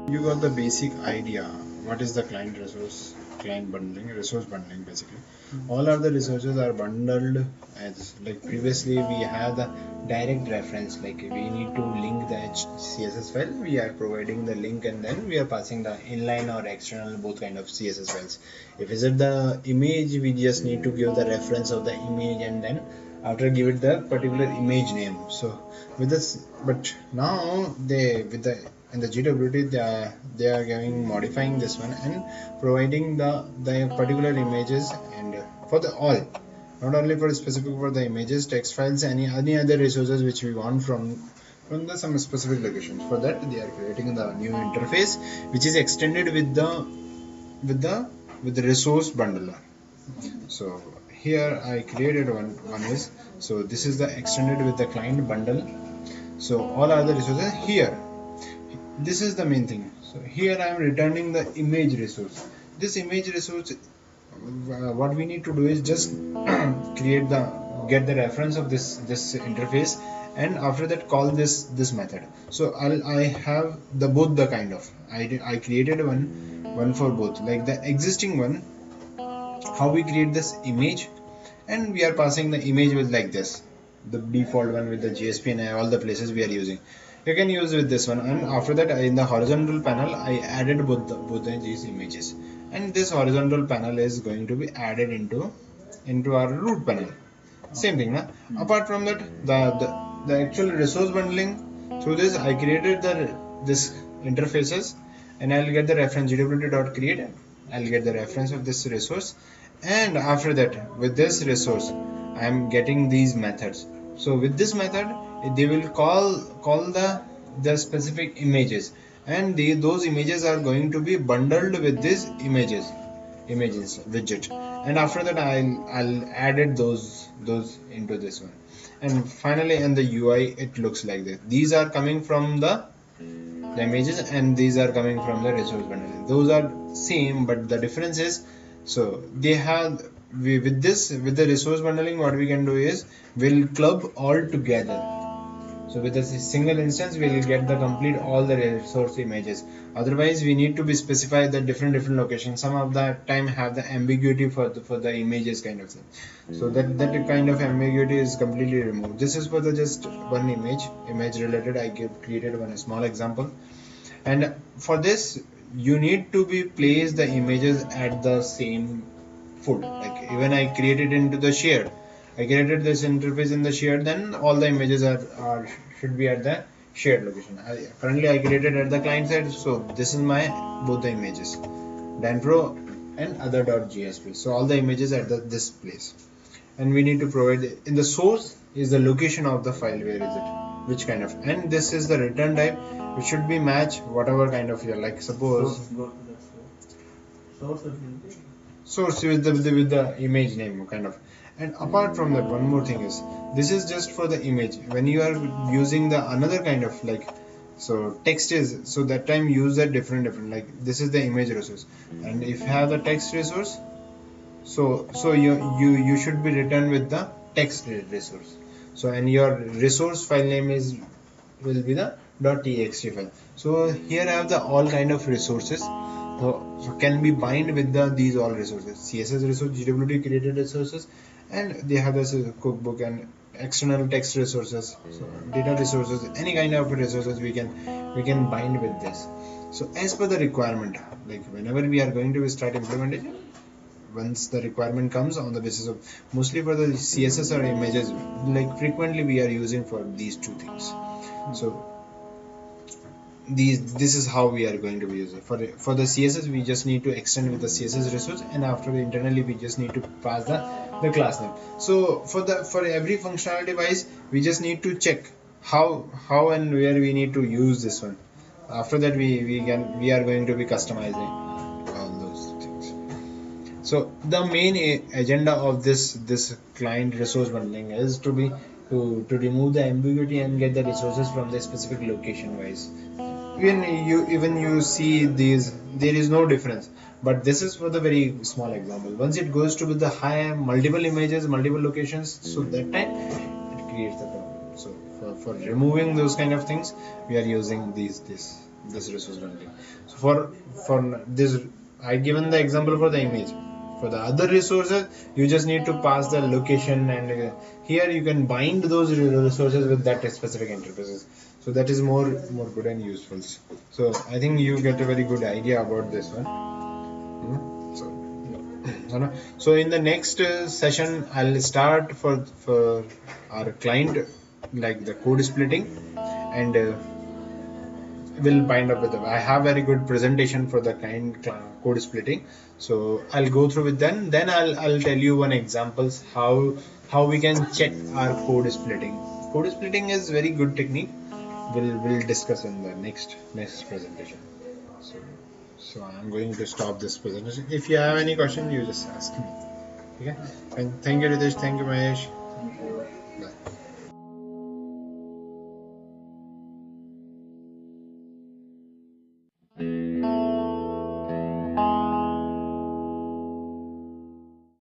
You got the basic idea what is the client bundling, resource bundling basically. All of the resources are bundled as like previously we have the direct reference, like we need to link the CSS file, we are providing the link and then we are passing the inline or external both kind of CSS files. If is it the image, we just need to give the reference of the image and then after give it the particular image name. So with this, but now they with the in the GWT they are giving modifying this one and providing the particular images and for the all, not only for specific for the images, text files, any other resources which we want from the some specific locations. For that they are creating the new interface which is extended with the with the with the resource bundler. So here I created one is, so this is the extended with the client bundle. So all other resources here, this is the main thing. So here I am returning the image resource. This image resource, what we need to do is just create the get the reference of this interface and after that call this method. So I have the both the kind of I created one for both, like the existing one how we create this image and we are passing the image with like this, the default one with the GSP and all the places we are using. You can use with this one, and after that in the horizontal panel I added both these images, and this horizontal panel is going to be added into our root panel. Same thing, na? Apart from that, the actual resource bundling, through this I created this interfaces and I'll get the reference gwt.create. I'll get the reference of this resource, and after that with this resource I am getting these methods. So with this method they will call the specific images, and those images are going to be bundled with these images widget, and after that I'll added those into this one, and finally in the UI it looks like this. These are coming from the images and these are coming from the resource bundle. Those are same, but the difference is, so they have with the resource bundling what we can do is we'll club all together. So with a single instance we'll get the complete all the resource images. Otherwise we need to be specify the different locations. Some of that time have the ambiguity for the images kind of thing. So that kind of ambiguity is completely removed. This is for the just one image related. I created one small example, and for this you need to be place the images at the same foot. Like even I created into the shared, I created this interface in the shared, then all the images are should be at the shared location. Currently I created at the client side, so this is my both the images, danpro and other.jsp. So all the images at this place, and we need to provide in the source is the location of the file, where is it, which kind of, and this is the return type, which should be match whatever kind of your, like suppose source with the image name kind of. And apart from that, one more thing is, this is just for the image. When you are using the another kind of, like, so text is, so that time use a different, like this is the image resource, and if you have the text resource, so you should be returned with the text resource. So and your resource file name is will be the .txt file. So here I have the all kind of resources, so can be bind with these all resources, CSS resource, GWT created resources, and they have this cookbook and external text resources, so data resources, any kind of resources we can bind with this. So as per the requirement, like whenever we are going to start implementation, once the requirement comes on the basis of, mostly for the CSS or images, like frequently we are using for these two things. So this is how we are going to be using for the CSS. We just need to extend with the CSS resource, and after internally we just need to pass the class name. So for every functionality wise, we just need to check how and where we need to use this one. After that we are going to be customizing all those things. So the main agenda of this client resource bundling is to remove the ambiguity and get the resources from the specific location wise. Even you see these, there is no difference, but this is for the very small example. Once it goes to with the high multiple images, multiple locations, so that time it creates the problem. So for removing those kind of things, we are using this this resource bundling. So for this, I given the example for the image. For the other resources, you just need to pass the location, and here you can bind those resources with that specific interfaces. So that is more good and useful. So I think you get a very good idea about this one. So in the next session, I'll start for our client, like the code splitting, and will bind up with them. I have very good presentation for the code splitting, so I'll go through with them. Then I'll tell you one examples how we can check our code splitting. Code splitting is very good technique. We'll discuss in the next presentation. So I'm going to stop this presentation. If you have any question, you just ask me. Okay. And thank you, Ritesh. Thank you, Mahesh. Bye.